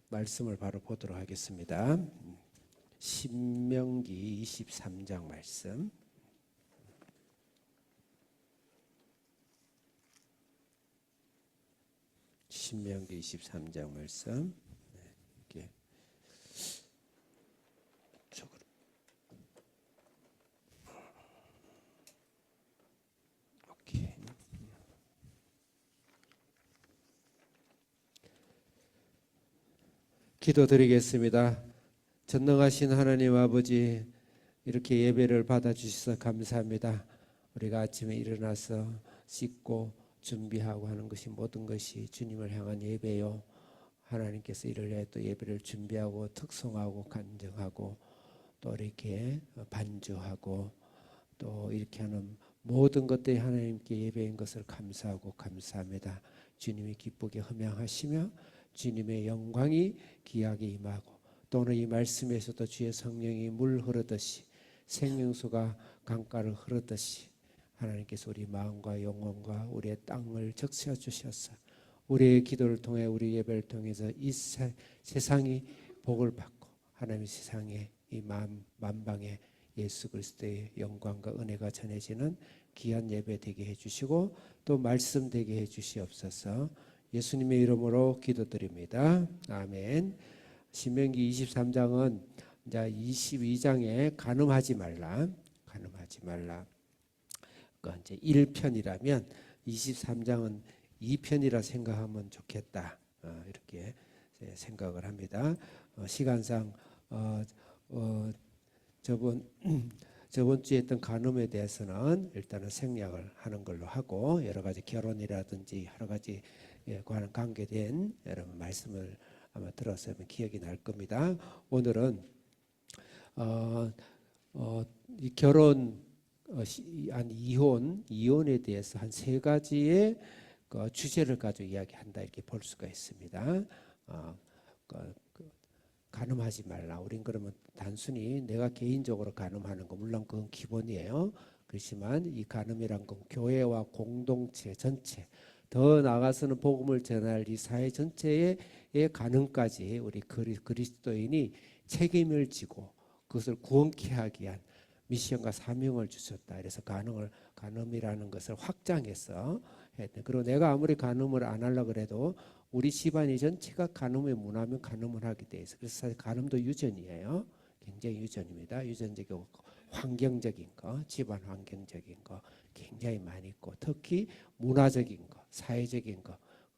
말씀을 바로 보도록 하겠습니다. 신명기 23장 말씀. 신명기 23장 말씀. 이렇게 쪽으로. 오케이. 기도드리겠습니다. 전능하신 하나님 아버지, 이렇게 예배를 받아주셔서 감사합니다. 우리가 아침에 일어나서 씻고 준비하고 하는 것이 모든 것이 주님을 향한 예배요. 하나님께서 이를 위해 또 예배를 준비하고 특송하고 간증하고 또 이렇게 반주하고 또 이렇게 하는 모든 것들이 하나님께 예배인 것을 감사하고 감사합니다. 주님이 기쁘게 흠양하시며 주님의 영광이 귀하게 임하고 또는 이 말씀에서도 주의 성령이 물 흐르듯이 생명수가 강가를 흐르듯이 하나님께서 우리 마음과 영혼과 우리의 땅을 적셔 주셔서 우리의 기도를 통해 우리 예배를 통해서 이 세상이 복을 받고 하나님의 세상에 이 만방에 예수 그리스도의 영광과 은혜가 전해지는 귀한 예배 되게 해주시고 또 말씀 되게 해주시옵소서. 예수님의 이름으로 기도드립니다. 아멘. 신명기 23장은 이제 22장에 간음하지 말라. 그 이제 1편이라면 23장은 2편이라 생각하면 좋겠다. 이렇게 생각을 합니다. 시간상 저번 주에 했던 간음에 대해서는 일단은 생략을 하는 걸로 하고 여러 가지 결혼이라든지 여러 가지 과는 관계된 여러분 말씀을 아마 들었으면 기억이 날 겁니다. 오늘은 이 결혼 이혼에 대해서 한 세 가지의 그 주제를 가지고 이야기한다 이렇게 볼 수가 있습니다. 간음하지 말라. 우린 그러면 단순히 내가 개인적으로 간음하는 거 물론 그건 기본이에요. 그렇지만 이 간음이란 건 교회와 공동체 전체 더 나아가서는 복음을 전할 이 사회 전체의 간음까지 우리 그리스도인이 책임을 지고 그것을 구원케 하기 위한 미션과 사명을 주셨다. 그래서 간음이라는 것을 확장해서 했대. 그리고 내가 아무리 간음을 안 하려고 해도 우리 집안이 전체가 간음에 문하면 간음을 하게 돼 있어. 그래서 사실 간음도 유전이에요. 굉장히 유전입니다. 유전적이고 환경적인 거, 집안 환경적인 거 굉장히 많이 있고 특히 문화적인 거, 사회적인 거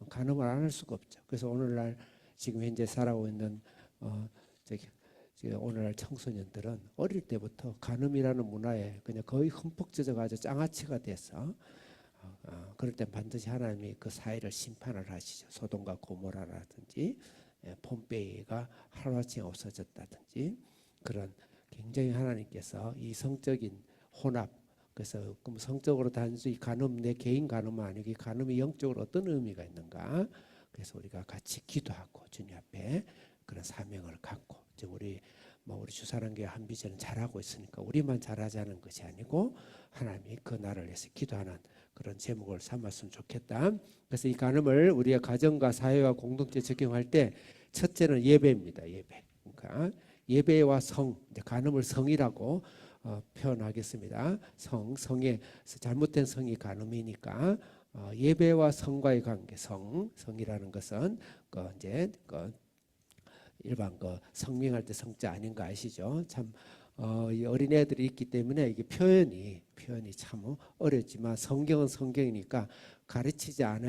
간음을 안 할 수가 없죠. 그래서 오늘날 지금 현재 살아오고 있는 오늘날 청소년들은 어릴 때부터 간음이라는 문화에 그냥 거의 흠뻑 젖어가지고 장아찌가 돼서 그럴 땐 반드시 하나님이 그 사회를 심판을 하시죠. 소돔과 고모라라든지 폼페이가 하루아침에 없어졌다든지 그런 굉장히 하나님께서 이 성적인 혼합 그래서 그럼 성적으로 단순히 간음 내 개인 간음은 아니고 간음이 영적으로 어떤 의미가 있는가 그래서 우리가 같이 기도하고 주님 앞에 그런 사명을 갖고 우리 주사랑교회 한비전은 잘하고 있으니까 우리만 잘하자는 것이 아니고 하나님이 그 나라를 위해서 기도하는 그런 제목을 삼았으면 좋겠다. 그래서 이 간음을 우리의 가정과 사회와 공동체 적용할 때 첫째는 예배입니다. 예배. 그러니까 예배와 성, 이제 간음을 성이라고 표현하겠습니다. 성의 잘못된 성이 간음이니까 예배와 성과의 관계, 성이라는 것은 일반 성명할 때 성자 아닌 거 아시죠? 참 이 어린애들이 있기 때문에 이게 표현이 참 어렵지만 성경은 성경이니까 가르치지 안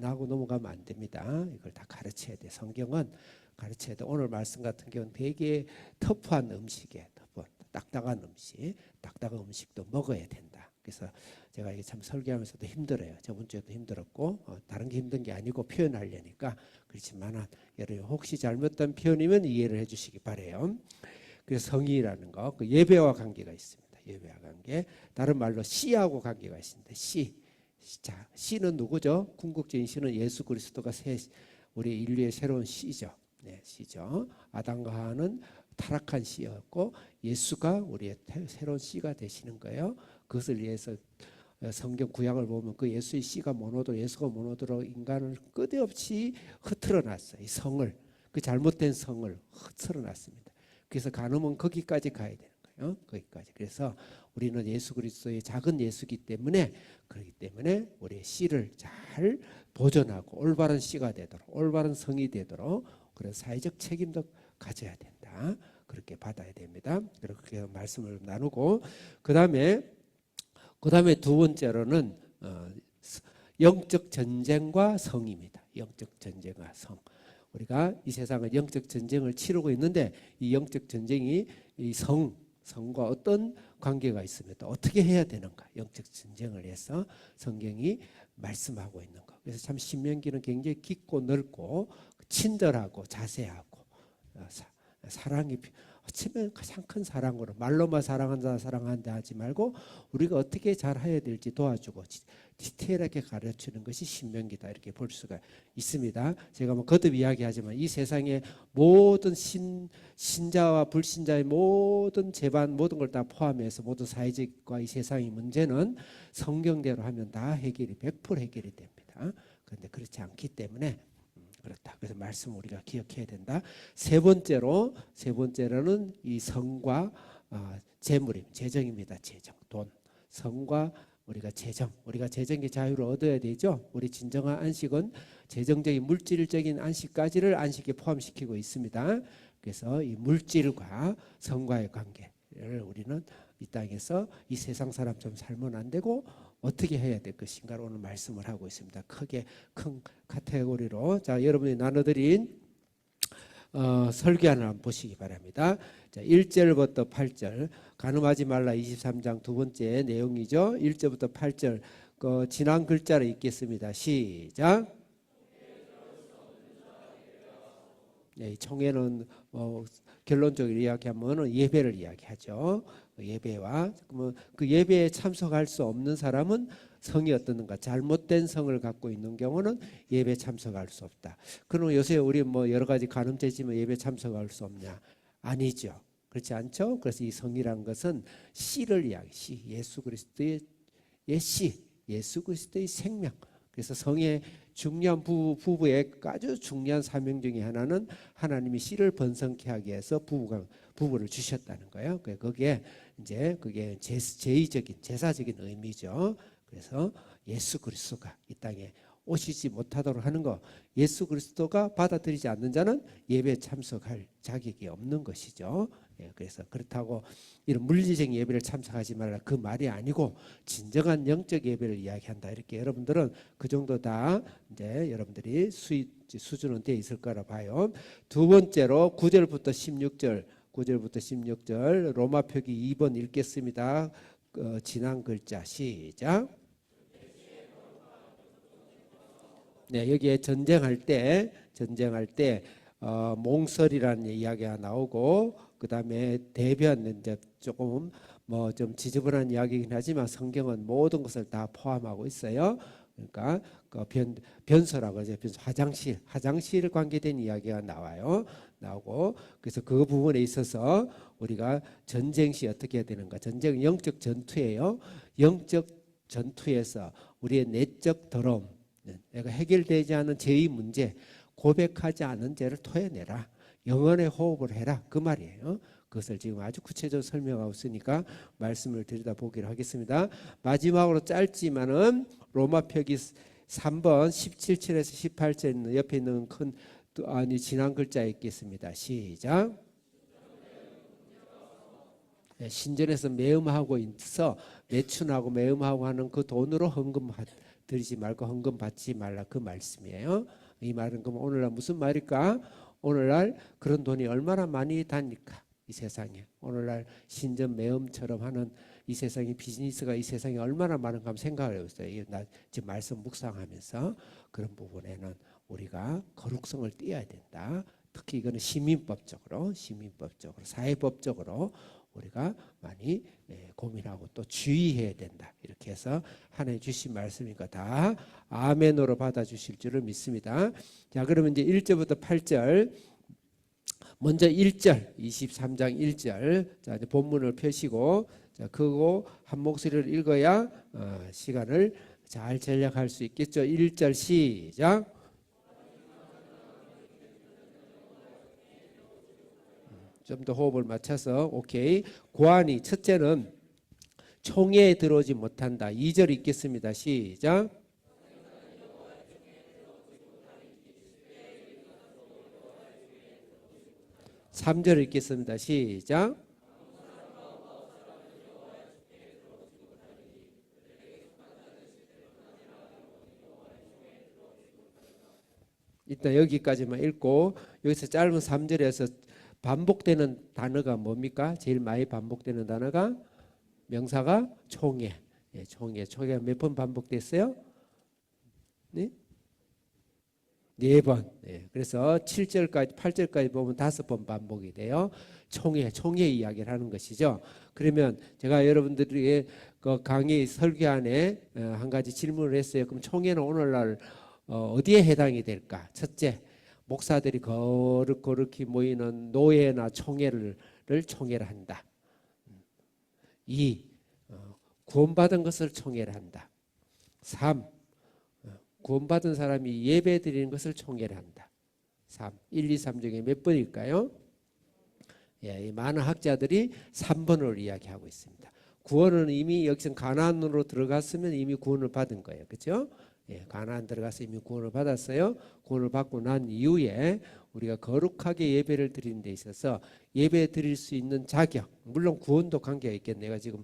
하고 넘어가면 안 됩니다. 이걸 다 가르쳐야 돼. 성경은 가르쳐야 돼. 오늘 말씀 같은 경우는 되게 터프한 음식이에요. 딱딱한 음식도 먹어야 된다. 그래서 제가 이게 참 설교하면서도 힘들어요. 저번 주에도 힘들었고 다른 게 힘든 게 아니고 표현하려니까 그렇지만 여러분 혹시 잘못된 표현이면 이해를 해주시기 바래요. 그래서 성의라는 거, 그 예배와 관계가 있습니다. 예배와 관계. 다른 말로 씨하고 관계가 있습니다. 자, 씨는 누구죠? 궁극적인 씨는 예수 그리스도가 우리 인류의 새로운 씨죠. 네, 씨죠. 아담과 하와는 타락한 씨였고 예수가 우리의 새로운 씨가 되시는 거예요. 그것을 위해서 성경 구약을 보면 그 예수의 씨가 모노도로 예수가 모노도로 인간을 끝없이 흐트러 놨어요. 이 성을. 그 잘못된 성을 틀어놨습니다. 그래서 간음은 거기까지 가야 되는 거예요. 거기까지. 그래서 우리는 예수 그리스도의 작은 예수기 때문에, 그렇기 때문에 우리의 씨를 잘 보존하고 올바른 씨가 되도록, 올바른 성이 되도록 그런 사회적 책임도 가져야 된다. 그렇게 받아야 됩니다. 그렇게 말씀을 나누고, 그 다음에 두 번째로는 영적 전쟁과 성입니다. 영적 전쟁과 성. 우리가 이 세상은 영적 전쟁을 치르고 있는데, 이 영적 전쟁이 이 성과 어떤 관계가 있습니다. 어떻게 해야 되는가? 영적 전쟁을 해서 성경이 말씀하고 있는 것. 그래서 참 신명기는 굉장히 깊고 넓고 친절하고 자세하고 사랑이 어쩌면 가장 큰 사랑으로, 말로만 사랑한다 하지 말고 우리가 어떻게 잘 해야 될지 도와주고 디테일하게 가르치는 것이 신명기다, 이렇게 볼 수가 있습니다. 제가 뭐 거듭 이야기하지만 이 세상의 모든 신자와 불신자의 모든 재반, 모든 걸 다 포함해서 모든 사회적과 이 세상의 문제는 성경대로 하면 다 해결이 100% 해결이 됩니다. 그런데 그렇지 않기 때문에 그렇다. 그래서 말씀 우리가 기억해야 된다. 세 번째로는 이 성과 재물임, 재정입니다. 재정, 돈. 성과 우리가 재정의 자유를 얻어야 되죠. 우리 진정한 안식은 재정적인 물질적인 안식까지를 안식에 포함시키고 있습니다. 그래서 이 물질과 성과의 관계를 우리는 이 땅에서 이 세상 사람처럼 살면 안 되고 어떻게 해야 될 것인가를 오늘 말씀을 하고 있습니다. 크게 큰 카테고리로. 자, 여러분이 나눠드린 설교 하나 한번 보시기 바랍니다. 자, 1절부터 8절, 간음하지 말라 23장 두 번째 내용이죠. 1절부터 8절 지난 글자로 읽겠습니다. 시작. 네, 총회는 결론적으로 이야기하면 예배를 이야기하죠. 예배와 그 예배에 참석할 수 없는 사람은 성이 어떻는가, 잘못된 성을 갖고 있는 경우는 예배 참석할 수 없다. 그럼 요새 우리 뭐 여러 가지 간음죄지만 예배 참석할 수 없냐? 아니죠. 그렇지 않죠? 그래서 이 성이란 것은 씨를 이야기, 예수 그리스도의 씨, 예수 그리스도의 생명. 그래서 성의 중요한 부부의 아주 중요한 사명 중에 하나는 하나님이 씨를 번성케 하기 위해서 부부를 주셨다는 거예요. 그게 이제 그게 제의적인 제사적인 의미죠. 그래서 예수 그리스도가 이 땅에 오시지 못하도록 하는 거, 예수 그리스도가 받아들이지 않는 자는 예배에 참석할 자격이 없는 것이죠. 그래서 그렇다고 이런 물리적인 예배를 참석하지 말라, 그 말이 아니고 진정한 영적 예배를 이야기한다. 이렇게 여러분들은 그 정도 다 이제 여러분들이 수준은 돼 있을 거라 봐요. 두 번째로 9절부터 16절 로마 표기 2번 읽겠습니다. 지난 글자 시작. 네, 여기에 전쟁할 때 몽설이라는 이야기가 나오고, 그 다음에 대변, 이제 조금 뭐 좀 지저분한 이야기이긴 하지만 성경은 모든 것을 다 포함하고 있어요. 그러니까 그 변소라고 하죠. 화장실 관계된 이야기가 나오고, 그래서 그 부분에 있어서 우리가 전쟁 시 어떻게 해야 되는가? 전쟁은 영적 전투예요. 영적 전투에서 우리의 내적 더러움, 내가 해결되지 않은 죄의 문제, 고백하지 않은 죄를 토해내라. 영혼의 호흡을 해라. 그 말이에요. 그것을 지금 아주 구체적으로 설명하고 있으니까 말씀을 들여다보기로 하겠습니다. 마지막으로 짧지만은 로마 표기 3번 17절에서 18절 옆에 있는 지난 글자 읽겠습니다. 시작. 네, 신전에서 매음하고 있어 매춘하고 매음하고 하는 그 돈으로 헌금 드리지 말고 헌금 받지 말라, 그 말씀이에요. 이 말은 그럼 오늘날 무슨 말일까? 오늘날 그런 돈이 얼마나 많이 다니까, 이 세상에. 오늘날 신전 매음처럼 하는 이 세상의 비즈니스가 이 세상에 얼마나 많은가 한번 생각을 해보세요. 나 지금 말씀 묵상하면서 그런 부분에는 우리가 거룩성을 띄어야 된다. 특히 이거는 시민법적으로 사회법적으로 우리가 많이 고민하고 또 주의해야 된다. 이렇게 해서 하나님 주신 말씀이니까 다 아멘으로 받아주실 줄을 믿습니다. 자, 그러면 이제 1절부터 8절, 먼저 1절, 23장 1절, 자, 이제 본문을 펴시고, 자, 그거 한 목소리를 읽어야 시간을 잘 전략할 수 있겠죠. 1절 시작. 좀 더 호흡을 맞춰서 오케이. 고안이 첫째는 총회에 들어오지 못한다. 2절 읽겠습니다. 시작. 3절 읽겠습니다. 시작. 일단 여기까지만 읽고 여기서 짧은 3절에서 반복되는 단어가 뭡니까? 제일 많이 반복되는 단어가 명사가 총회. 예, 총회가 몇 번 반복됐어요? 네? 4번. 예, 그래서 7절까지 8절까지 보면 5번 반복이 돼요. 총회 이야기를 하는 것이죠. 그러면 제가 여러분들에게 그 강의 설교 안에 한 가지 질문을 했어요. 그럼 총회는 오늘날 어디에 해당이 될까? 첫째, 목사들이 거룩히 모이는 노예나 총회를 한다. 2. 구원받은 것을 총회를 한다. 3. 구원받은 사람이 예배 드리는 것을 총회를 한다. 3. 1, 2, 3 중에 몇 번일까요? 예, 많은 학자들이 3번을 이야기하고 있습니다. 구원은 이미 여기서 가나안으로 들어갔으면 이미 구원을 받은 거예요. 그렇죠? 예, 가나안 들어가서 이미 구원을 받았어요. 구원을 받고 난 이후에 우리가 거룩하게 예배를 드리는 데 있어서 예배 드릴 수 있는 자격, 물론 구원도 관계가 있겠네. 내가 지금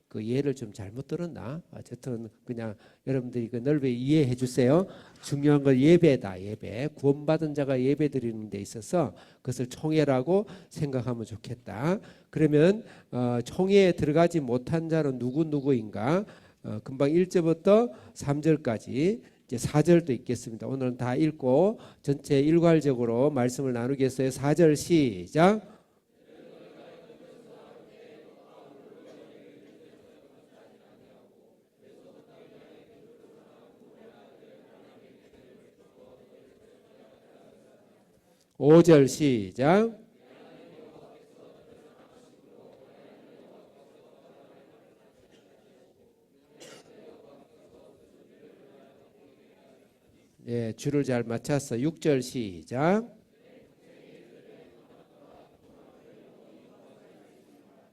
그 예를 좀 잘못 들었나? 어쨌든 그냥 여러분들이 그 넓게 이해해 주세요. 중요한 건 예배다. 예배. 구원받은 자가 예배 드리는 데 있어서 그것을 총회라고 생각하면 좋겠다. 그러면 총회에 들어가지 못한 자는 누구인가? 금방 1절부터 3절까지 이제 4절도 있겠습니다. 오늘은 다 읽고 전체 일괄적으로 말씀을 나누겠어요. 4절 시작. 5절 시작. 예, 줄을 잘 맞췄어. 6절 시작.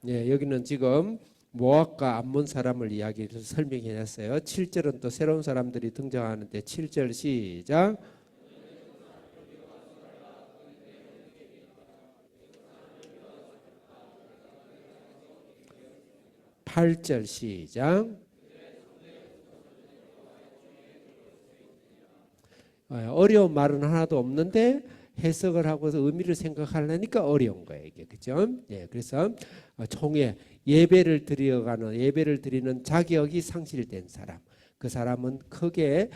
예, 여기는 지금 모압과 암몬 사람을 이야기를 설명해 놨어요. 7절은 또 새로운 사람들이 등장하는데 7절 시작. 8절 시작. 어려운 말은 하나도 없는데 해석을 하고서 의미를 생각하려니까 어려운 거예요. 이게 그죠? 예, 그래서 총회 예배를 드리는 자격이 상실된 사람. 그 사람은 크게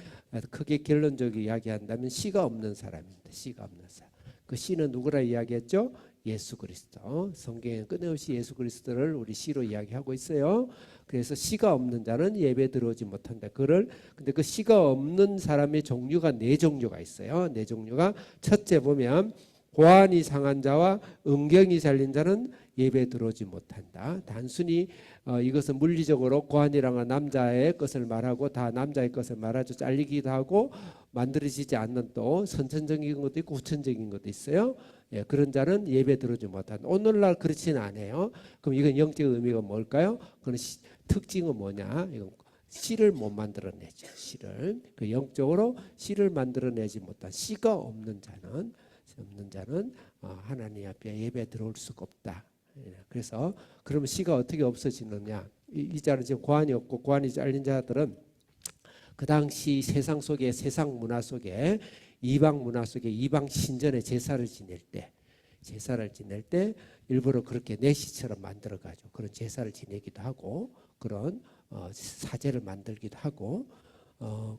결론적으로 이야기한다면 씨가 없는 사람입니다. 씨가 없는 사람. 그 씨는 누구라 이야기했죠? 예수 그리스도. 성경에 끊임없이 예수 그리스도를 우리 씨로 이야기하고 있어요. 그래서 씨가 없는 자는 예배 들어오지 못한다. 근데 그 씨가 없는 사람의 종류가 4종류가 있어요. 4종류가 첫째 보면 고안이 상한 자와 음경이 잘린 자는 예배 들어오지 못한다. 단순히 이것은 물리적으로 고안이랑은 남자의 것을 말하고 다 남자의 것을 말하죠. 잘리기도 하고 만들어지지 않는 또 선천적인 것도 있고 후천적인 것도 있어요. 예, 그런 자는 예배 들어오지 못한다. 오늘날 그렇지는 않아요. 그럼 이건 영적 의미가 뭘까요? 그건 특징은 뭐냐? 이건 씨를 못 만들어내죠. 씨를 그 영적으로 씨를 만들어내지 못한 씨가 없는 자는 하나님 앞에 예배 들어올 수가 없다. 그래서 그러면 씨가 어떻게 없어지느냐? 이 자는 지금 고안이 없고 고안이 잘린 자들은 그 당시 세상 문화 속에 이방 문화 속에 이방 신전에 제사를 지낼 때 일부러 그렇게 내시처럼 만들어 가지고 그런 제사를 지내기도 하고 그런 사제를 만들기도 하고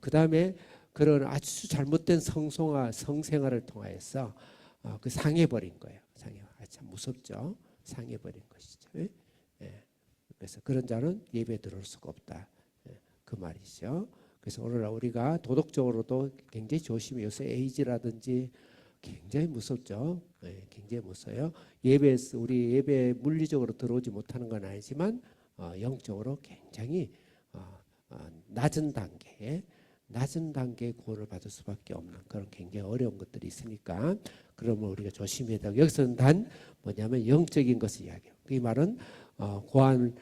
그다음에 그런 아주 잘못된 성생활을 통하여서 그 상해버린 거예요. 참 무섭죠. 상해버린 것이죠. 예? 그래서 그런 자는 예배 들어올 수가 없다. 그 말이죠. 그래서 오늘날 우리가 도덕적으로도 굉장히 조심해요. 요새 에이즈라든지 굉장히 무섭죠. 굉장히 무서워요. 우리 예배 물리적으로 들어오지 못하는 건 아니지만 영적으로 굉장히 낮은 단계에 구원을 받을 수밖에 없는 그런 굉장히 어려운 것들이 있으니까 그러면 우리가 조심해야 되고, 여기서는 단 뭐냐면 영적인 것을 이야기해요. 이 말은 고안을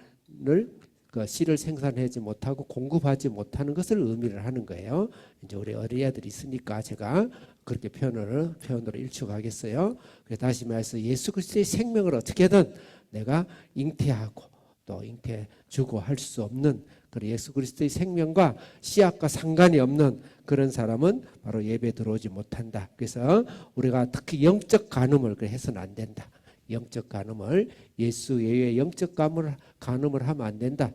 그 씨를 생산하지 못하고 공급하지 못하는 것을 의미를 하는 거예요. 이제 우리 어린애들이 있으니까 제가 그렇게 표현으로 일축하겠어요. 그래서 다시 말해서 예수 그리스도의 생명을 어떻게든 내가 잉태하고 또 잉태 주고 할 수 없는 그런 예수 그리스도의 생명과 씨앗과 상관이 없는 그런 사람은 바로 예배 들어오지 못한다. 그래서 우리가 특히 영적 간음을 해서는 안 된다. 영적 간음을 예수 외에 영적 간음을 하면 안 된다.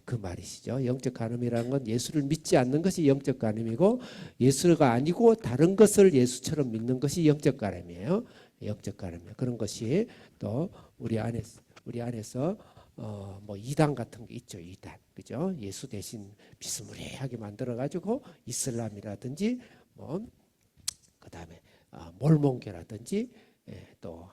그 말이시죠. 영적 간음이라는 건 예수를 믿지 않는 것이 영적 간음이고, 예수가 아니고 다른 것을 예수처럼 믿는 것이 영적 간음이에요. 영적 간음이에요. 그런 것이 또 우리 안에서 뭐 이단 같은 게 있죠. 이단, 그죠? 예수 대신 비스무리하게 만들어 가지고 이슬람이라든지 뭐 그다음에 몰몬교라든지 또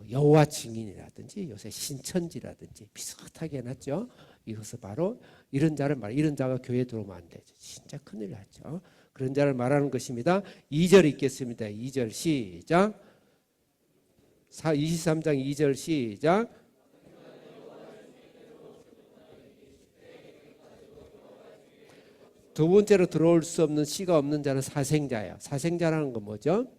여호와 증인이라든지 요새 신천지라든지 비슷하게 해놨죠. 이것은 바로 이런 자가 교회에 들어오면 안 되죠. 진짜 큰일 났죠. 그런 자를 말하는 것입니다. 2절 읽겠습니다. 2절 시작. 23장 2절 시작. 두 번째로 들어올 수 없는 씨가 없는 자는 사생자예요. 사생자라는 건 뭐죠?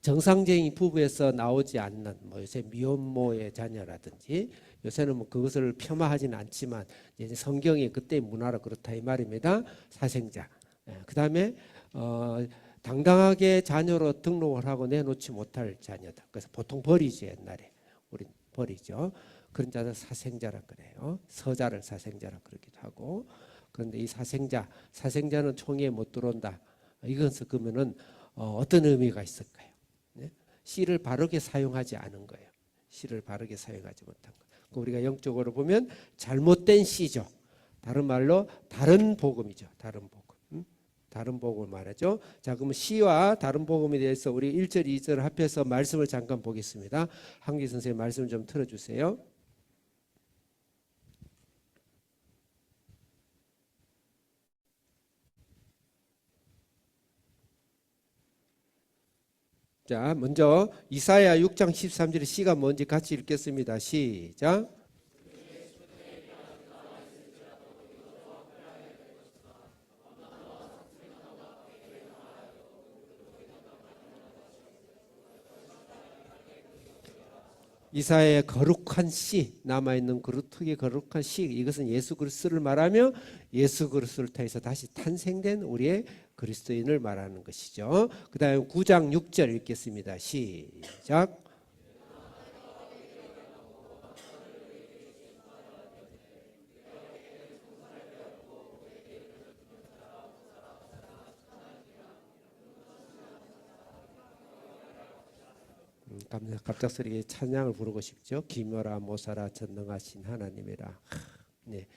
정상적인 부부에서 나오지 않는 뭐 요새 미혼모의 자녀라든지, 요새는 뭐 그것을 폄하하지는 않지만 이제 성경이 그때 문화로 그렇다 이 말입니다. 사생자. 그다음에 당당하게 자녀로 등록을 하고 내놓지 못할 자녀다. 그래서 보통 버리지, 옛날에 우리 버리죠. 그런 자들 사생자라 그래요. 서자를 사생자라 그러기도 하고. 그런데 이 사생자는 총회에 못 들어온다. 이것은 그러면은 어떤 의미가 있을까요? 씨를 바르게 사용하지 않은 거예요. 씨를 바르게 사용하지 못한 거. 우리가 영적으로 보면 잘못된 씨죠. 다른 말로 다른 복음이죠. 다른 복음. 다른 복음을 말하죠. 자, 그러면 씨와 다른 복음에 대해서 우리 1절, 2절 합해서 말씀을 잠깐 보겠습니다. 한기 선생님 말씀 좀 틀어주세요. 자, 먼저 이사야 6장 13절의 씨가 뭔지 같이 읽겠습니다. 시작. 이사야의 거룩한 씨, 남아있는 특히 거룩한 씨, 이것은 예수 그리스도를 말하며 예수 그리스도를 통해서 다시 탄생된 우리의 그리스도인을 말하는 것이죠. 그 다음에 9장 6절 읽겠습니다. 시작. 갑작스럽게 찬양을 부르고 싶죠. 기묘라 모사라 전능하신 하나님이라. 네,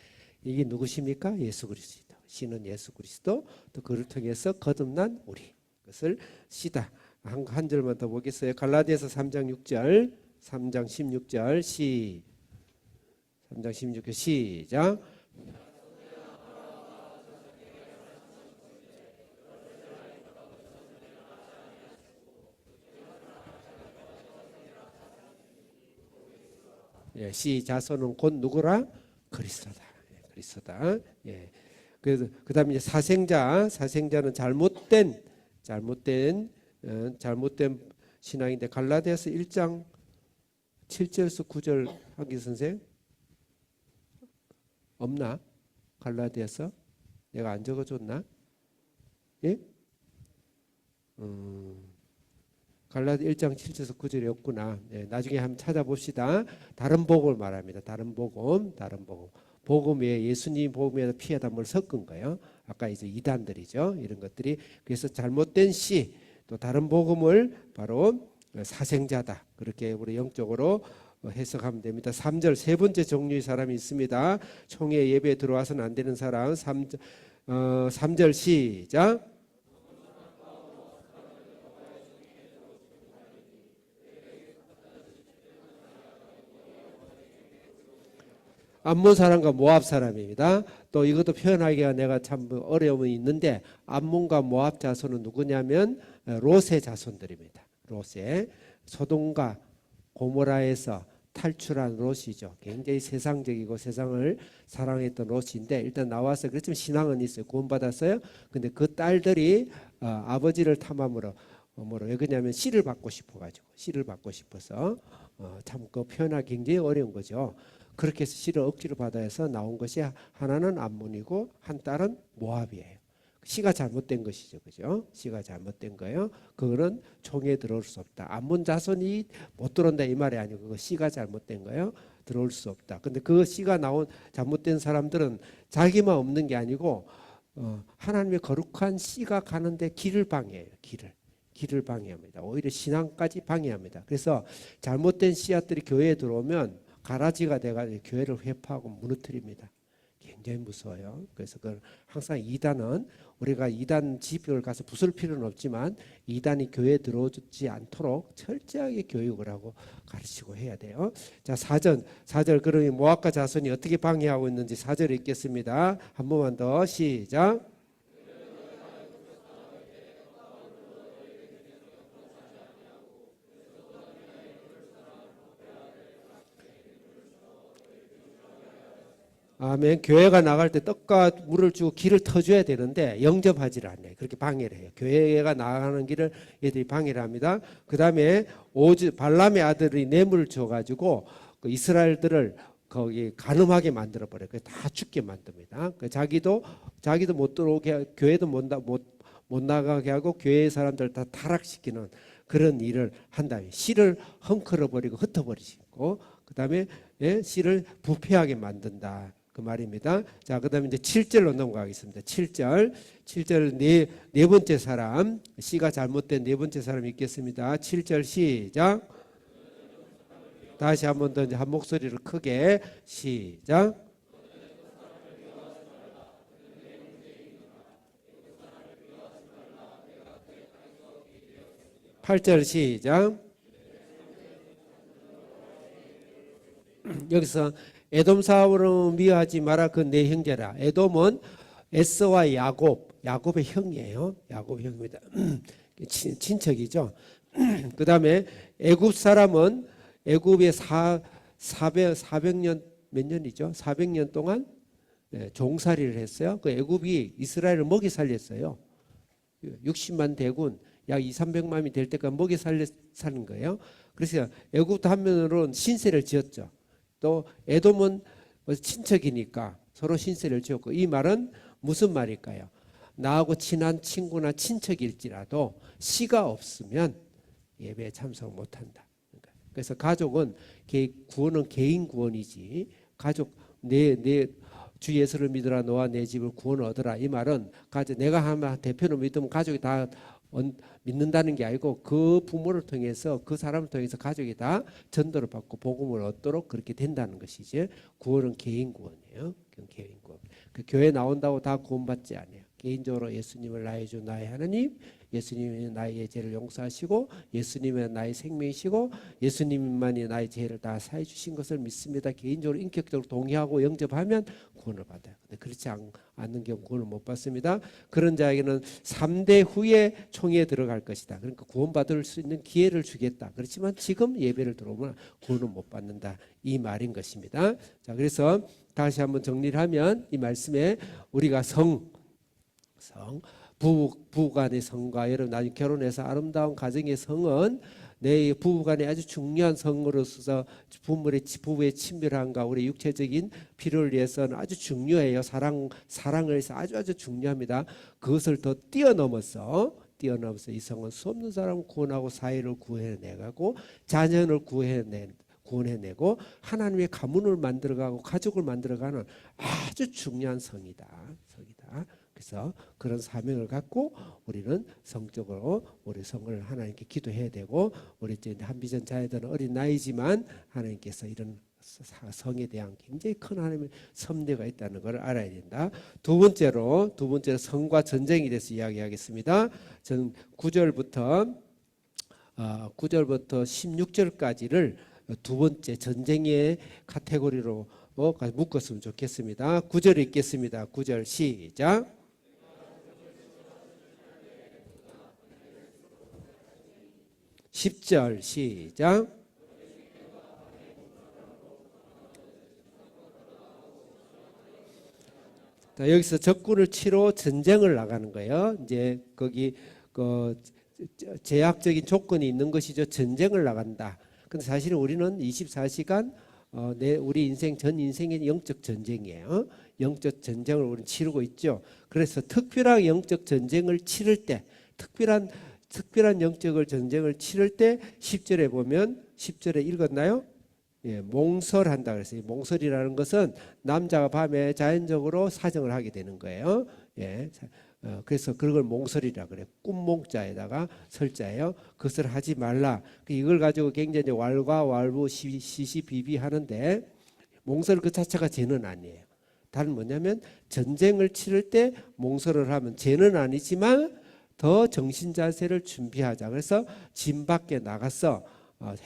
이게 누구십니까? 예수 그리스도. 씨는 예수 그리스도, 또 그를 통해서 거듭난 우리, 그것을 씨다. 한 절만 더 보겠어요. 갈라디아서 3장 6절, 3장 16절 3장 16절 시작. 예, 씨 자손은 곧 누구라? 그리스도다. 예, 그리스도다. 예. 그래서 그다음에 이제 사생자는 잘못된 신앙인데, 갈라디아서 1장 7절에서 9절 한기 선생 없나? 갈라디아서 내가 안 적어줬나? 예? 갈라디 1장 7절에서 9절이 없구나. 네, 나중에 한번 찾아봅시다. 다른 복음을 말합니다. 다른 복음. 복음에 예수님 복음에다 피에다 뭘 섞은 거예요. 아까 이제 이단들이죠. 이런 것들이. 그래서 잘못된 씨, 또 다른 복음을 바로 사생자다. 그렇게 우리 영적으로 해석하면 됩니다. 3절 세 번째 종류의 사람이 있습니다. 총회 예배에 들어와서는 안 되는 사람. 3절 시작. 암몬 사람과 모압 사람입니다. 또 이것도 표현하기가 내가 참 어려움이 있는데 암몬과 모압 자손은 누구냐면 롯의 자손들입니다. 롯의 소돔과 고모라에서 탈출한 롯이죠. 굉장히 세상적이고 세상을 사랑했던 롯인데 일단 나와서 그렇지만 신앙은 있어요. 구원받았어요. 근데 그 딸들이 아버지를 탐함으로 왜 그러냐면 씨를 받고 싶어가지고 씨를 받고 싶어서 참 그 표현하기 굉장히 어려운 거죠. 그렇게 해서 씨를 억지로 받아 해서 나온 것이 하나는 암몬이고 한 딸은 모압이에요. 씨가 잘못된 것이죠. 그죠? 씨가 잘못된 거예요. 그거는 총에 들어올 수 없다. 암몬 자손이 못 들어온다 이 말이 아니고 그거 씨가 잘못된 거예요. 들어올 수 없다. 근데 그 씨가 나온 잘못된 사람들은 자기만 없는 게 아니고 하나님의 거룩한 씨가 가는데 길을 방해해요. 길을 방해합니다. 오히려 신앙까지 방해합니다. 그래서 잘못된 씨앗들이 교회에 들어오면 가라지가 돼가지고 교회를 회파하고 무너뜨립니다. 굉장히 무서워요. 그래서 항상 이단은 우리가 이단 집회를 가서 부술 필요는 없지만 이단이 교회에 들어오지 않도록 철저하게 교육을 하고 가르치고 해야 돼요. 자, 4절 그러니 모압과 자손이 어떻게 방해하고 있는지 4절 읽겠습니다. 한 번만 더 시작. 아멘. 교회가 나갈 때 떡과 물을 주고 길을 터줘야 되는데 영접하지를 않아요. 그렇게 방해를 해요. 교회가 나가는 길을 얘들이 방해를 합니다. 그 다음에 발람의 아들이 뇌물을 줘가지고 그 이스라엘들을 거기 간음하게 만들어 버려요. 다 죽게 만듭니다. 자기도 못 들어오게 교회도 못 나가게 하고 교회 사람들 다 타락시키는 그런 일을 한다면 씨를 헝클어 버리고 흩어버리고 그 다음에 씨를 부패하게 만든다. 그 말입니다. 자, 그 다음에 이제 7절로 넘어가겠습니다. 7절 네 번째 사람, 씨가 잘못된 네 번째 사람 읽겠습니다. 7절 시작. 다시 한 번 더 한 목소리로 크게 시작. 8절 시작. 여기서 에돔 사울은 미워하지 마라 그 내 형제라. 에돔은 에서와 야곱의 형이에요. 야곱의 형입니다. 친척이죠. 그 다음에 애굽 사람은 애굽의 400년 몇 년이죠? 400년 동안 종살이를 했어요. 그 애굽이 이스라엘을 먹이 살렸어요. 60만 대군 약 2,300만이 될 때까지 먹이 사는 거예요. 그래서 애굽도 한면으로는 신세를 지었죠. 또 에돔은 친척이니까 서로 신세를 지었고 이 말은 무슨 말일까요? 나하고 친한 친구나 친척일지라도 씨가 없으면 예배에 참석 못한다. 그래서 가족은 구원은 개인 구원이지 가족 내 주 예수를 믿으라 너와 내 집을 구원 얻으라 이 말은 내가 하면 대표로 믿으면 가족이 다 믿는다는 게 아니고 그 부모를 통해서 그 사람을 통해서 가족이 다 전도를 받고 복음을 얻도록 그렇게 된다는 것이지 구원은 개인 구원이에요. 개인 구원. 그 교회 나온다고 다 구원받지 않아요. 개인적으로 예수님을 나의 주 나의 하나님, 예수님이 나의 죄를 용서하시고 예수님이 나의 생명이시고 예수님만이 나의 죄를 다 사해 주신 것을 믿습니다. 개인적으로 인격적으로 동의하고 영접하면 구원을 받아요. 근데 그렇지 않는 경우 구원을 못 받습니다. 그런 자에게는 3대 후에 총회에 들어갈 것이다. 그러니까 구원받을 수 있는 기회를 주겠다. 그렇지만 지금 예배를 들어오면 구원을 못 받는다. 이 말인 것입니다. 자, 그래서 다시 한번 정리를 하면 이 말씀에 우리가 부부간의 성과 여러분 나중에 결혼해서 아름다운 가정의 성은 내 부부간의 아주 중요한 성으로서 부부의 친밀함과 우리 육체적인 필요를 위해서는 아주 중요해요. 사랑을 해서 아주 중요합니다. 그것을 더 뛰어넘어서 이 성은 수 없는 사람을 구원하고 사회를 구해내고 자녀를 구원해내고 하나님의 가문을 만들어가고 가족을 만들어가는 아주 중요한 성이다. 그래서 그런 사명을 갖고 우리는 성적으로 우리 성을 하나님께 기도해야 되고 우리 이제 한비전 자녀들은 어린 나이지만 하나님께서 이런 성에 대한 굉장히 큰 하나님의 섭리가 있다는 걸 알아야 된다. 두 번째로 성과 전쟁에 대해서 이야기하겠습니다. 저는 9절부터 16절까지를 두 번째 전쟁의 카테고리로 묶었으면 좋겠습니다. 9절 읽겠습니다. 9절 시작. 10절 시작. 자, 여기서 적군을 치러 전쟁을 나가는 거예요. 이제 거기 그 제약적인 조건이 있는 것이죠. 전쟁을 나간다. 근데 사실은 우리는 24시간 우리 인생 전 인생의 영적 전쟁이에요. 영적 전쟁을 우리는 치르고 있죠. 그래서 특별한 영적 전쟁을 치를 때, 특별한 영적 전쟁을 치를 때 10절에 보면 10절에 읽었나요? 예, 몽설한다 그랬어요. 몽설이라는 것은 남자가 밤에 자연적으로 사정을 하게 되는 거예요. 예, 그래서 그걸 몽설이라 그래요. 꿈몽자에다가 설자예요. 그것을 하지 말라. 이걸 가지고 굉장히 왈가왈부 시시비비 하는데 몽설 그 자체가 죄는 아니에요. 다른 뭐냐면 전쟁을 치를 때 몽설을 하면 죄는 아니지만 더 정신 자세를 준비하자. 그래서 진 밖에 나가서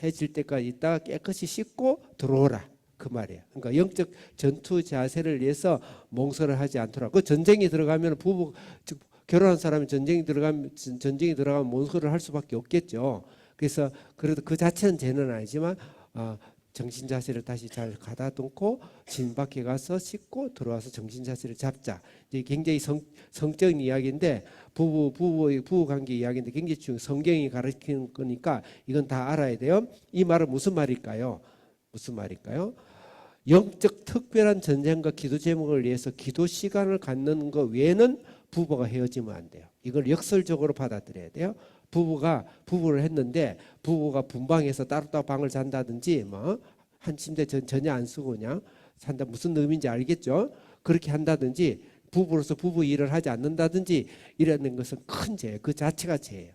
해질 때까지 있다가 깨끗이 씻고 들어오라. 그 말이에요. 그러니까 영적 전투 자세를 위해서 몽설을 하지 않도록. 그 전쟁이 들어가면 결혼한 사람이 전쟁이 들어가면 몽설을 할 수밖에 없겠죠. 그래서 그래도 그 자체는 죄는 아니지만 정신 자세를 다시 잘 가다듬고 진 밖에 가서 씻고 들어와서 정신 자세를 잡자. 이제 굉장히 성적인 이야기인데 부부 관계 이야기인데 굉장히 중요해요. 성경이 가르치는 거니까 이건 다 알아야 돼요. 이 말은 무슨 말일까요? 무슨 말일까요? 영적 특별한 전쟁과 기도 제목을 위해서 기도 시간을 갖는 것 외에는 부부가 헤어지면 안 돼요. 이걸 역설적으로 받아들여야 돼요. 부부를 했는데 부부가 분방해서 따로따로 방을 잔다든지 한 침대 전혀 안 쓰고 그냥 산다, 무슨 의미인지 알겠죠? 그렇게 한다든지 부부로서 부부 일을 하지 않는다든지 이라는 것은 큰 죄예요. 그 자체가 죄예요.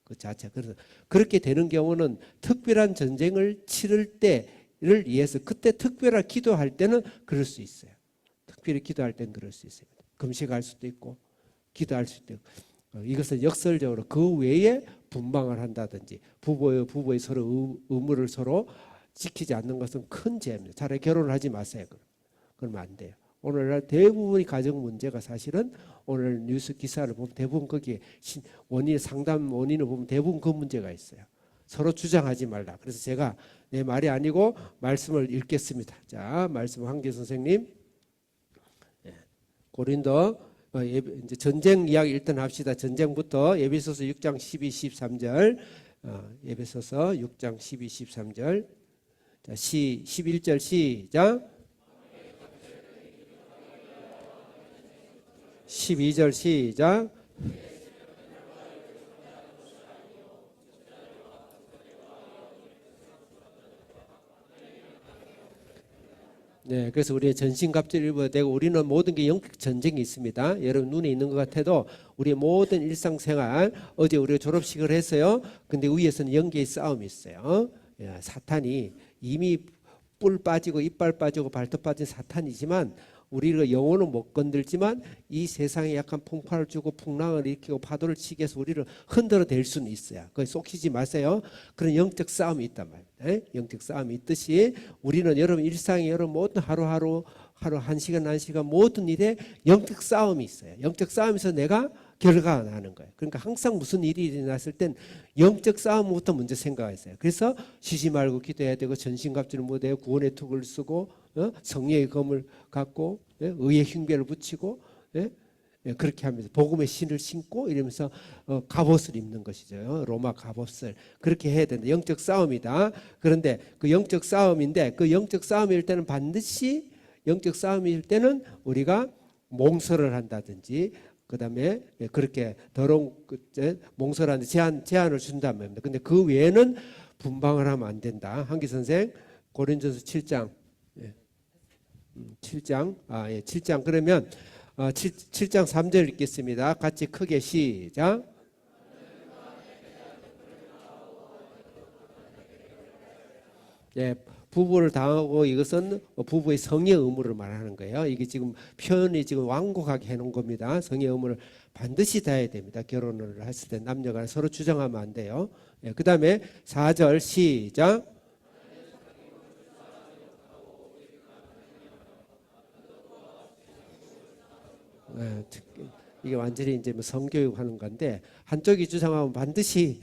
그 자체. 그래서 그렇게 되는 경우는 특별한 전쟁을 치를 때를 위해서 그때 특별한 기도할 때는 그럴 수 있어요. 특별히 기도할 때는 그럴 수 있어요. 금식할 수도 있고 기도할 수도 있고. 이것은 역설적으로 그 외에 분방을 한다든지 부부의 서로 의무를 서로 지키지 않는 것은 큰 죄입니다. 차라리 결혼을 하지 마세요. 그러면 안 돼요. 오늘날 대부분의 가정 문제가 사실은 오늘 뉴스 기사를 보면 대부분 거기에 상담 원인을 보면 대부분 그 문제가 있어요. 서로 주장하지 말라. 그래서 제가 내 말이 아니고 말씀을 읽겠습니다. 자, 말씀 황교 선생님. 고린도 이제 전쟁 이야기 일단 합시다. 전쟁부터 에베소서 6장 12, 13절. 에베소서 6장 12, 13절. 자, 11절 시작. 12절 시작. 네, 그래서 우리의 전신갑주를 입어야 되고 우리는 모든 게 영적 전쟁이 있습니다. 여러분 눈에 있는 것 같아도 우리의 모든 일상생활 어제 우리가 졸업식을 했어요. 근데 위에서는 영계의 싸움이 있어요. 사탄이 이미 뿔 빠지고 이빨 빠지고 발톱 빠진 사탄이지만 우리가 영혼은 못 건들지만 이 세상에 약간 풍파를 주고 풍랑을 일으키고 파도를 치게 해서 우리를 흔들어 댈 수는 있어요. 거기 속히지 마세요. 그런 영적 싸움이 있단 말이에요. 영적 싸움이 있듯이 우리는 여러분 일상에 여러분 모든 하루 한 시간 모든 일에 영적 싸움이 있어요. 영적 싸움에서 내가 결과가 나는 거예요. 그러니까 항상 무슨 일이 일어났을 땐 영적 싸움부터 먼저 생각했어요. 그래서 쉬지 말고 기도해야 되고 전신갑주를 못해요. 구원의 투구를 쓰고 성령의 검을 갖고 의의 흉배를 붙이고 그렇게 하면서 복음의 신을 신고 이러면서 갑옷을 입는 것이죠. 로마 갑옷을 그렇게 해야 된다. 영적 싸움이다. 그런데 그 영적 싸움인데 그 영적 싸움일 때는 반드시 영적 싸움일 때는 우리가 몽설을 한다든지 그다음에 그렇게 더러운 몽설하는 제한을 준단 말입니다. 근데 그 외에는 분방을 하면 안 된다. 한기 선생 고린도전서 7장 7장 그러면 7장 3절 읽겠습니다. 같이 크게 시작. 네, 부부를 당하고 이것은 부부의 성의 의무를 말하는 거예요. 이게 지금 표현이 지금 완곡하게 해놓은 겁니다. 성의 의무를 반드시 다해야 됩니다. 결혼을 했을 때 남녀가 서로 주장하면 안 돼요. 네, 그 다음에 4절 시작. 이게 완전히 이제 뭐 성교육 하는 건데 한쪽이 주장하면 반드시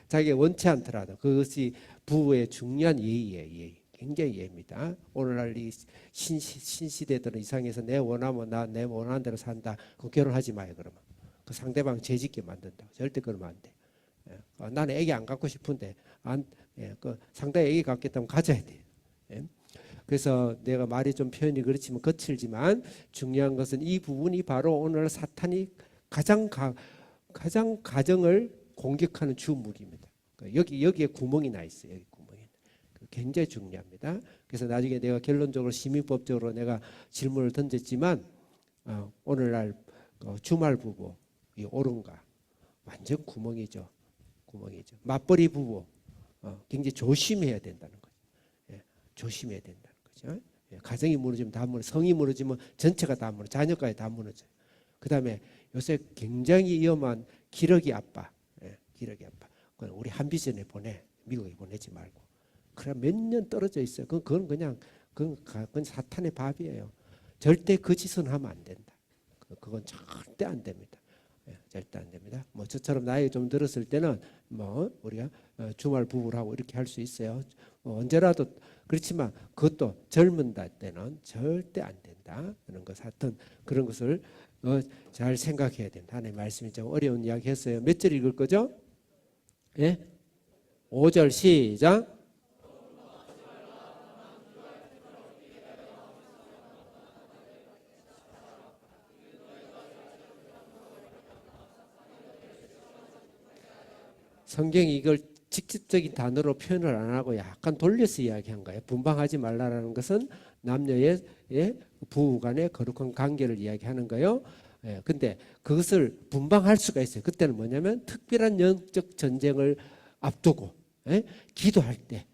자기가 원치 않더라도 그것이 부부의 중요한 예의예요. 예의. 굉장히 예입니다. 오늘날 이 신시대들은 이상해서 내 원하면 내 원하는 대로 산다. 그럼 결혼하지 마요. 그러면 그 상대방 죄짓게 만든다. 절대 그러면 안 돼. 나는 애기 안 갖고 싶은데 그 상대가 애기 갖겠다면 가져야 돼. 그래서 내가 말이 좀 표현이 그렇지만 거칠지만 중요한 것은 이 부분이 바로 오늘 사탄이 가장 가정을 공격하는 주무기입니다. 여기에 구멍이 나 있어요. 여기 구멍이 굉장히 중요합니다. 그래서 나중에 내가 결론적으로 시민법적으로 내가 질문을 던졌지만 오늘날 주말 부부 이 옳은가 완전 구멍이죠. 맞벌이 부부 굉장히 조심해야 된다는 거죠. 조심해야 된다는 거죠. 가정이 무너지면 다 무너져, 성이 무너지면 전체가 다 무너져, 자녀까지 다 무너져요. 그 다음에 요새 굉장히 위험한 기러기 아빠, 기러기 아빠. 그건 우리 한비전에 미국에 보내지 말고. 그래 몇 년 떨어져 있어요. 그건 그건 사탄의 밥이에요. 절대 그 짓은 하면 안 된다. 그건 절대 안 됩니다. 절대 안 됩니다. 뭐 저처럼 나이 좀 들었을 때는 뭐 우리가 주말 부부라고 이렇게 할 수 있어요. 언제라도 그렇지만 그것도 젊은 때는 절대 안 된다. 그런 것 하여튼 그런 것을 잘 생각해야 된다. 하나님의 말씀이 좀 어려운 이야기 했어요. 몇 절 읽을 거죠? 예? 5절 시작. 성경이 이걸 직접적인 단어로 표현을 안 하고 약간 돌려서 이야기한 거예요. 분방하지 말라라는 것은 남녀의 부부 간의 거룩한 관계를 이야기하는 거예요. 근데 그것을 분방할 수가 있어요. 그때는 뭐냐면 특별한 영적 전쟁을 앞두고 기도할 때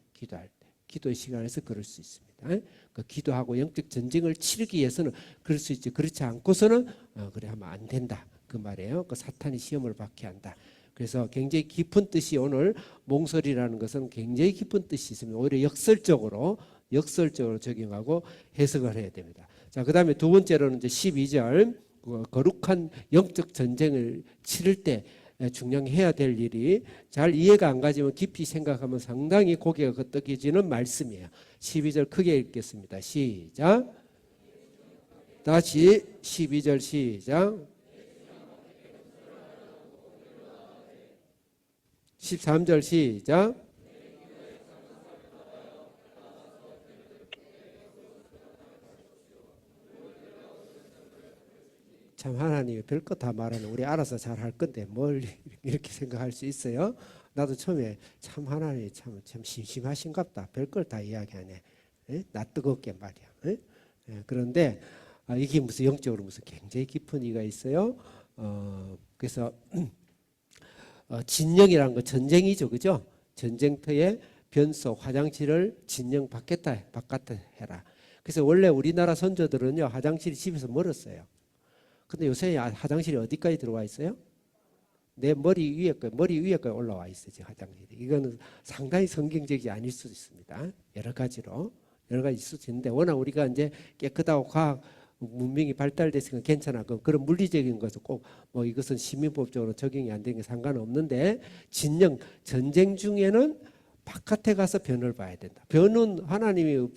기도의 시간에서 그럴 수 있습니다. 그 기도하고 영적 전쟁을 치르기 위해서는 그럴 수 있지. 그렇지 않고서는 그래 하면 안 된다. 그 말이에요. 그 사탄이 시험을 받게 한다. 그래서 굉장히 깊은 뜻이 오늘 몽설이라는 것은 굉장히 깊은 뜻이 있습니다. 오히려 역설적으로 적용하고 해석을 해야 됩니다. 자, 그다음에 두 번째로는 이제 12절 거룩한 영적 전쟁을 치를 때 중요해야 될 일이 잘 이해가 안 가지면 깊이 생각하면 상당히 고개가 끄덕여지는 말씀이에요. 12절 크게 읽겠습니다. 시작. 다시 12절 시작. 13절 시작. 참 하나님이 별거 다 말하는 우리 알아서 잘 할 건데 뭘 이렇게 생각할 수 있어요? 나도 처음에 참 하나님이 참 심심하신갑다. 별걸 다 이야기하네. 나 뜨겁게 말이야. 그런데 이게 무슨 영적으로 무슨 굉장히 깊은 이가 있어요. 그래서 진영이라는 거 전쟁이죠, 그죠? 전쟁터에 변소, 화장실을 진영 바깥에 해라. 그래서 원래 우리나라 선조들은요 화장실이 집에서 멀었어요. 근데 요새 화장실이 어디까지 들어와 있어요? 내 머리 위에까지 올라와 있어요, 지금 화장실이. 이거는 상당히 성경적이 아닐 수도 있습니다. 여러 가지 있을 수 있는데 워낙 우리가 이제 깨끗하고 과학 문명이 발달됐으니까 괜찮아. 그런 물리적인 것은 꼭 뭐 이것은 시민법적으로 적용이 안 되는 게 상관없는데 진영 전쟁 중에는 바깥에 가서 변을 봐야 된다. 변은 하나님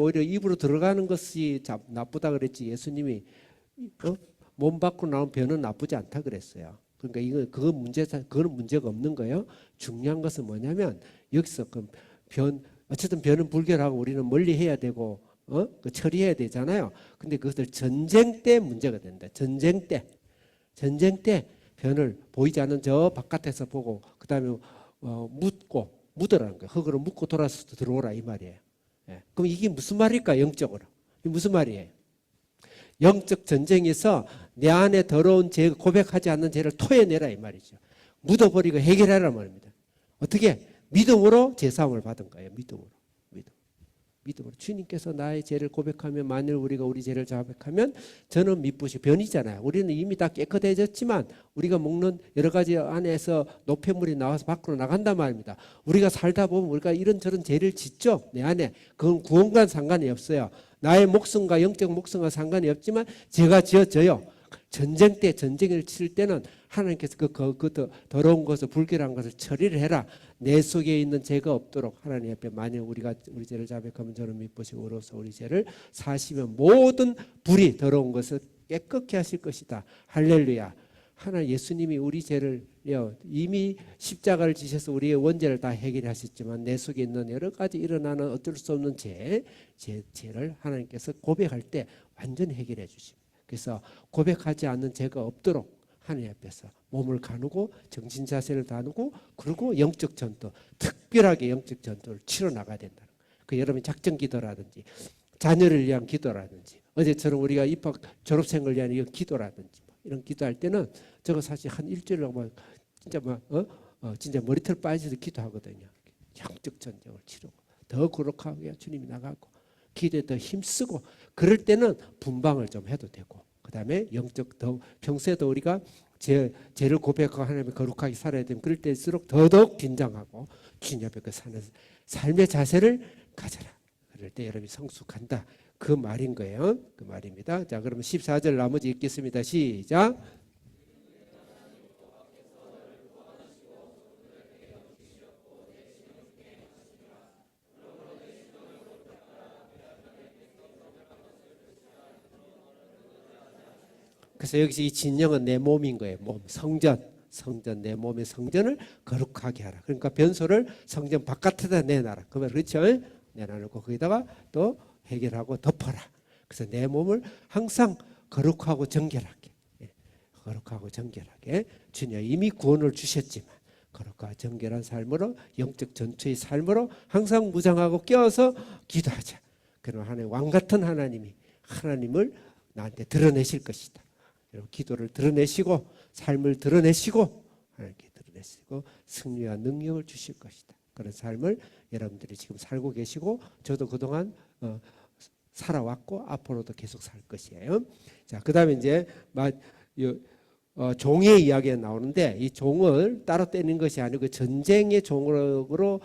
오히려 입으로 들어가는 것이 나쁘다 그랬지. 예수님이 몸 밖으로 나온 변은 나쁘지 않다 그랬어요. 그러니까 그건 문제가 없는 거예요. 중요한 것은 뭐냐면 여기서 어쨌든 변은 불결하고 우리는 멀리 해야 되고 처리해야 되잖아요. 근데 그것을 전쟁 때 문제가 된다. 전쟁 때 변을 보이지 않는 저 바깥에서 보고 그다음에 묻으라는 거예요. 흙으로 묻고 돌아서 들어오라 이 말이에요. 그럼 이게 무슨 말일까? 영적으로 무슨 말이에요? 영적 전쟁에서 내 안에 더러운 죄 고백하지 않는 죄를 토해내라 이 말이죠. 묻어버리고 해결하라 말입니다. 어떻게? 믿음으로 제사함을 받은 거예요. 믿음으로 주님께서 나의 죄를 고백하면 만일 우리가 우리 죄를 자백하면 저는 미쁘시 변이잖아요. 우리는 이미 다 깨끗해졌지만 우리가 먹는 여러 가지 안에서 노폐물이 나와서 밖으로 나간단 말입니다. 우리가 살다 보면 우리가 이런저런 죄를 짓죠. 내 안에. 그건 구원과는 상관이 없어요. 나의 목숨과 영적 목숨과 상관이 없지만 죄가 지어져요. 전쟁 때, 전쟁을 칠 때는 하나님께서 그 더러운 것을, 불결한 것을 처리를 해라. 내 속에 있는 죄가 없도록 하나님 앞에 만약 우리가 우리 죄를 자백하면 저는 미쁘시고 의로워서 우리 죄를 사시면 모든 불이 더러운 것을 깨끗게 하실 것이다. 할렐루야. 하나님 예수님이 우리 죄를 이미 십자가를 지셔서 우리의 원죄를 다 해결하셨지만 내 속에 있는 여러 가지 일어나는 어쩔 수 없는 죄를 하나님께서 고백할 때 완전히 해결해 주십니다. 그래서 고백하지 않는 죄가 없도록 하나님 앞에서 몸을 가누고 정신 자세를 다누고 그리고 영적 전투, 특별하게 영적 전투를 치러 나가야 된다는 거예요. 그 여러분 작전 기도라든지 자녀를 위한 기도라든지 어제처럼 우리가 입학 졸업생을 위한 기도라든지 이런 기도할 때는 저거 사실 한 일주일로 진짜 머리털 빠져서 기도하거든요. 영적 전쟁을 치르고 더 거룩하게 주님이 나가고 기도에 더 힘쓰고 그럴 때는 분방을 좀 해도 되고 그 다음에 영적 더 평소에도 우리가 죄를 고백하고 하나님의 거룩하게 살아야 되면 그럴 때일수록 더더욱 긴장하고 주님 앞에 그 사는 삶의 자세를 가져라. 그럴 때 여러분이 성숙한다. 그 말인 거예요. 그 말입니다. 자, 그러면 14절 나머지 읽겠습니다. 시작. 그래서 여기서 이 진영은 내 몸인 거예요. 몸, 성전, 내 몸의 성전을 거룩하게 하라. 그러니까 변소를 성전 바깥에다 내놔라. 그러면 그렇죠? 내놔놓고 거기다가 또 해결하고 덮어라. 그래서 내 몸을 항상 거룩하고 정결하게, 거룩하고 정결하게 주님 이미 구원을 주셨지만 거룩하고 정결한 삶으로 영적 전투의 삶으로 항상 무장하고 깨어서 기도하자. 그럼 하나님 왕 같은 하나님이 하나님을 나한테 드러내실 것이다. 기도를 드러내시고 삶을 드러내시고 하나님께 드러내시고 승리와 능력을 주실 것이다. 그런 삶을 여러분들이 지금 살고 계시고 저도 그동안 살아왔고 앞으로도 계속 살 것이에요. 자, 그다음에 이제 종의 이야기가 나오는데 이 종을 따로 떼는 것이 아니고 전쟁의 종으로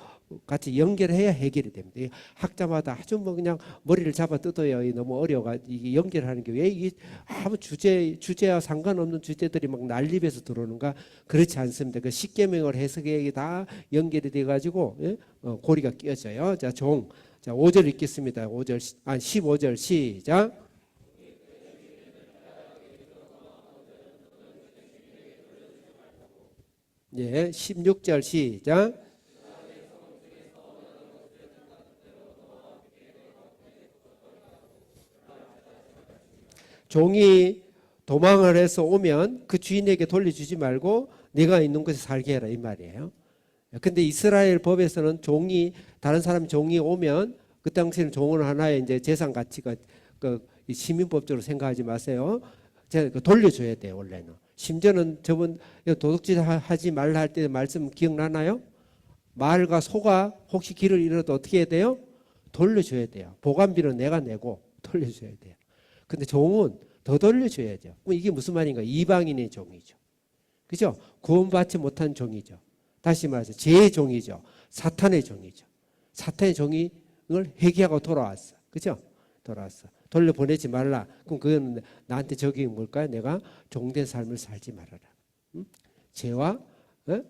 같이 연결해야 해결이 됩니다. 학자마다 아주 그냥 머리를 잡아 뜯어요. 너무 어려워. 이게 연결하는 게 왜 이게 아무 주제와 상관없는 주제들이 막 난립해서 들어오는가? 그렇지 않습니다. 그 십계명을 해석에 다 연결이 돼가지고 고리가 끼어져요. 자, 종. 자, 5절 읽겠습니다. 15절 시작. 예, 16절 시작. 종이 도망을 해서 오면 그 주인에게 돌려주지 말고 네가 있는 곳에 살게 해라 이 말이에요. 근데 이스라엘 법에서는 다른 사람 종이 오면 그 당시에는 종은 하나의 이제 재산 가치가 시민법적으로 생각하지 마세요. 돌려줘야 돼요 원래는. 심지어는 저번 도둑질 하지 말라 할 때 말씀 기억나나요? 말과 소가 혹시 길을 잃어도 어떻게 해야 돼요? 돌려줘야 돼요. 보관비는 내가 내고 돌려줘야 돼요. 근데 종은 더 돌려줘야죠. 그럼 이게 무슨 말인가? 이방인의 종이죠. 그죠? 구원받지 못한 종이죠. 다시 말해서 죄의 종이죠. 사탄의 종이죠. 사탄의 종을 회개하고 돌아왔어. 그죠? 돌아왔어. 돌려보내지 말라. 그럼 그건 나한테 적용이 뭘까요? 내가 종된 삶을 살지 말아라. 죄와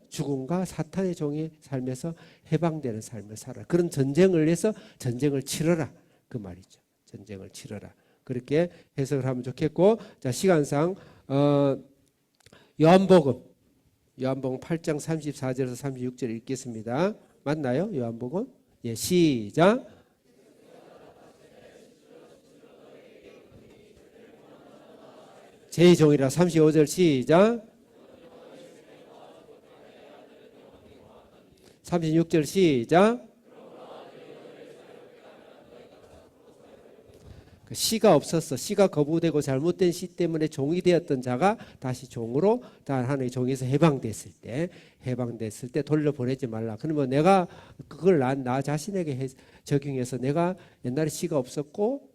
죽음과 사탄의 종의 삶에서 해방되는 삶을 살아라. 그런 전쟁을 해서 전쟁을 치러라. 그 말이죠. 전쟁을 치러라. 그렇게 해석을 하면 좋겠고, 자, 시간상 요한복음 8장 34절에서 36절 읽겠습니다. 맞나요? 요한복음? 예, 시작. 제2종이라 35절 시작. 36절 시작. 씨가 없었어. 씨가 거부되고 잘못된 씨 때문에 종이 되었던 자가 다시 종으로 하나님의 종에서 해방됐을 때 돌려보내지 말라. 그러면 내가 그걸 나 자신에게 적용해서 내가 옛날에 씨가 없었고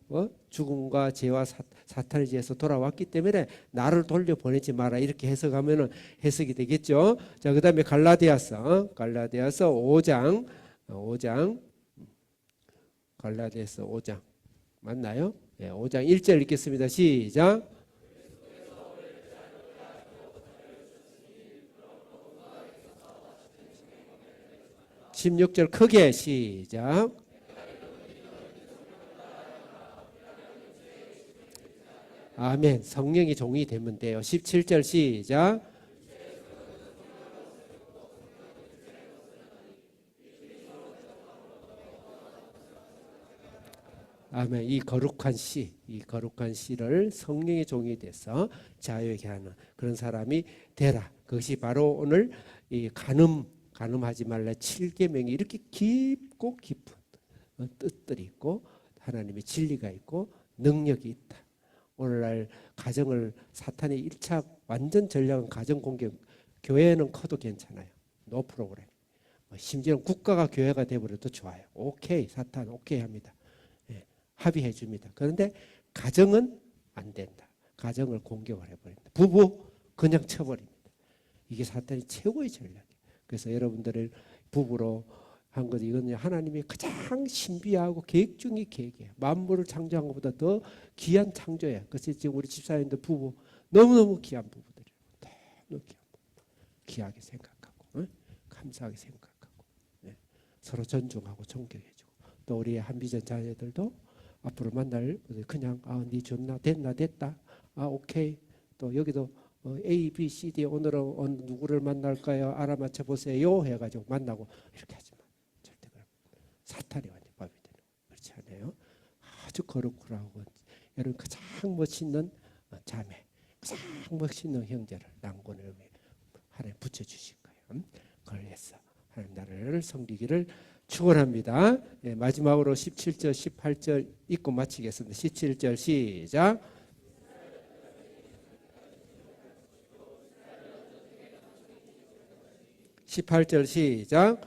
죽음과 죄와 사탄의 죄에서 돌아왔기 때문에 나를 돌려보내지 마라. 이렇게 해석하면 해석이 되겠죠. 자, 그 다음에 갈라디아서 5장 갈라디아서 5장 맞나요? 5장 1절 읽겠습니다. 시작. 16절 크게 시작. 아멘. 성령이 종이 되면 돼요. 17절 시작. 아멘. 이 거룩한 씨를 성령의 종이 돼서 자유하게 하는 그런 사람이 되라. 그것이 바로 오늘 이 간음하지 말라 7계명이 이렇게 깊고 깊은 뜻들이 있고 하나님의 진리가 있고 능력이 있다. 오늘날 가정을 사탄의 1차 완전 전략은 가정 공격. 교회는 커도 괜찮아요. 노 프로그램. 심지어는 국가가 교회가 되어버려도 좋아요. 오케이 사탄 오케이 합니다. 합의해 줍니다. 그런데 가정은 안 된다. 가정을 공격을 해버린다. 부부 그냥 쳐버립니다. 이게 사탄이 최고의 전략이에요. 그래서 여러분들을 부부로 한 것 이건 하나님이 가장 신비하고 계획 중의 계획이에요. 만물을 창조한 것보다 더 귀한 창조예요. 그래서 지금 우리 집사님들 부부 너무너무 귀한 부부들이에요. 너무 귀한 부부. 귀하게 생각하고 감사하게 생각하고 서로 존중하고 존경해주고 또 우리 한비전 자녀들도 앞으로 만날 그냥 네 좋나 됐다 오케이 또 여기도 A, B, C, D 오늘은 누구를 만날까요? 알아맞혀 보세요 해가지고 만나고 이렇게 하지 마. 절대 그럼 사탄이 완전 밥이 되는 그렇지 않아요? 아주 거룩하고 여러분 가장 멋있는 자매 가장 멋있는 형제를 낭군을 하나님 붙여주실 거예요. 그걸 위해서 하나님 나라를 섬기기를 축원합니다. 마지막으로 17절 18절 읽고 마치겠습니다. 17절 시작. (18절) 시작.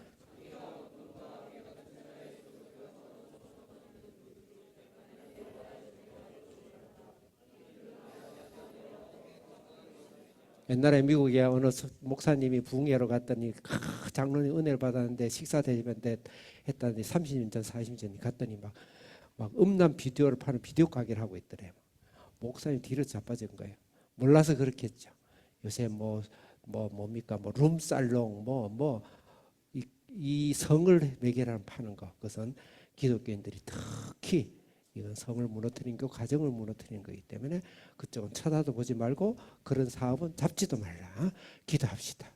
옛날에 미국에 어느 목사님이 부흥회로 갔더니 장로님 은혜를 받았는데 식사 대접을 했다니 30년 전 40년 전 갔더니 막 음란 비디오를 파는 비디오 가게를 하고 있더래요. 목사님 뒤로 자빠진 거예요. 몰라서 그렇겠죠. 요새 뭡니까 룸살롱 이 성을 매개로 파는 거 그것은 기독교인들이 특히 이건 성을 무너뜨린 거 가정을 무너뜨린 거기 때문에 그쪽은 쳐다도 보지 말고 그런 사업은 잡지도 말라. 기도합시다.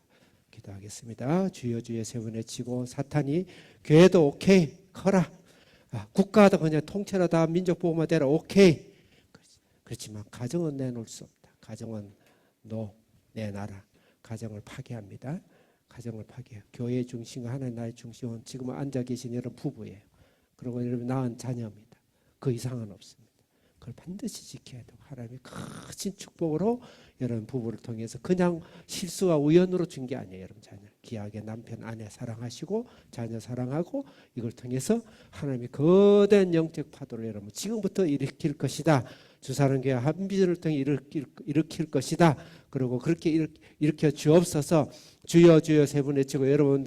기도하겠습니다. 주여 주여 세 번 외치고 사탄이 교회도 오케이 커라. 국가도 그냥 통째로 다 민족 보호만 되라 오케이. 그렇지만 가정은 내놓을 수 없다. 가정은 내 나라 가정을 파괴합니다. 가정을 파괴해요. 교회 중심과 하나님 나라의 중심은 지금 앉아 계신 여러분 부부예요. 그리고 여러분 낳은 자녀입니다. 그 이상은 없습니다. 그걸 반드시 지켜야 되고 하나님이 큰 축복으로 여러분 부부를 통해서 그냥 실수와 우연으로 준 게 아니에요. 여러분 자녀 귀하게 남편 아내 사랑하시고 자녀 사랑하고 이걸 통해서 하나님이 거대한 영적 파도를 여러분 지금부터 일으킬 것이다. 주사랑교회 한비전을 통해 일으킬 것이다. 그리고 그렇게 일으켜 주옵소서. 주여 주여 세 번 외치고 여러분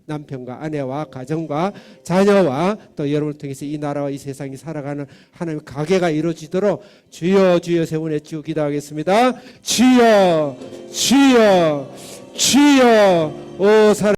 남편과 아내와 가정과 자녀와 또 여러분을 통해서 이 나라와 이 세상이 살아가는 하나님의 가게가 이루어지도록 주여 주여 세 번 외치고 기도하겠습니다. 주여 주여 주여 오 사랑